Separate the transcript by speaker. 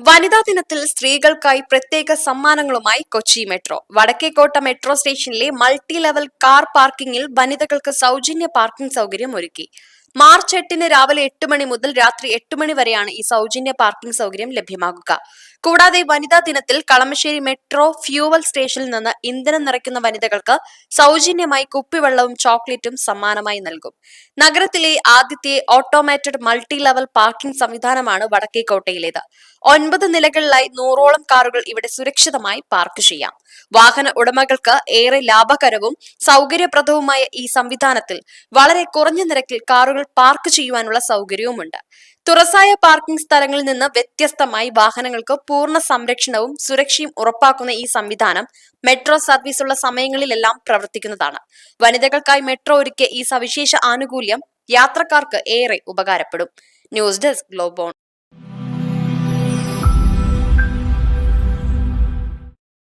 Speaker 1: വനിതാ ദിനത്തിൽ സ്ത്രീകൾക്കായി പ്രത്യേക സമ്മാനങ്ങളുമായി കൊച്ചി മെട്രോ. വടക്കേക്കോട്ട മെട്രോ സ്റ്റേഷനിലെ മൾട്ടി ലെവൽ കാർ പാർക്കിംഗിൽ വനിതകൾക്ക് സൗജന്യ പാർക്കിംഗ് സൗകര്യം ഒരുക്കി. മാർച്ച് 8-ന് രാവിലെ 8 മണി മുതൽ രാത്രി 8 മണി വരെയാണ് ഈ സൗജന്യ പാർക്കിംഗ് സൗകര്യം ലഭ്യമാകുക. കൂടാതെ വനിതാ ദിനത്തിൽ കളമശ്ശേരി മെട്രോ ഫ്യൂവൽ സ്റ്റേഷനിൽ നിന്ന് ഇന്ധനം നിറയ്ക്കുന്ന വനിതകൾക്ക് സൗജന്യമായി കുപ്പിവെള്ളവും ചോക്ലേറ്റും സമ്മാനമായി നൽകും. നഗരത്തിലെ ആദ്യത്തെ ഓട്ടോമാറ്റഡ് മൾട്ടി ലെവൽ പാർക്കിംഗ് സംവിധാനമാണ് വടക്കേക്കോട്ടയിലേത്. 9 നിലകളിലായി 100ഓളം കാറുകൾ ഇവിടെ സുരക്ഷിതമായി പാർക്ക് ചെയ്യാം. വാഹന ഉടമകൾക്ക് ഏറെ ലാഭകരവും സൗകര്യപ്രദവുമായ ഈ സംവിധാനത്തിൽ വളരെ കുറഞ്ഞ നിരക്കിൽ കാറുകൾ പാർക്ക് ചെയ്യുവാനുള്ള സൗകര്യവുമുണ്ട്. തുറസായ പാർക്കിംഗ് സ്ഥലങ്ങളിൽ നിന്ന് വ്യത്യസ്തമായി വാഹനങ്ങൾക്ക് പൂർണ്ണ സംരക്ഷണവും സുരക്ഷയും ഉറപ്പാക്കുന്ന ഈ സംവിധാനം മെട്രോ സർവീസ് ഉള്ള സമയങ്ങളിലെല്ലാം പ്രവർത്തിക്കുന്നതാണ്. വനിതകൾക്കായി മെട്രോ ഒരുക്കിയ ഈ സവിശേഷ ആനുകൂല്യം യാത്രക്കാർക്ക് ഏറെ ഉപകാരപ്പെടും. News desk ഗ്ലോബോൺ.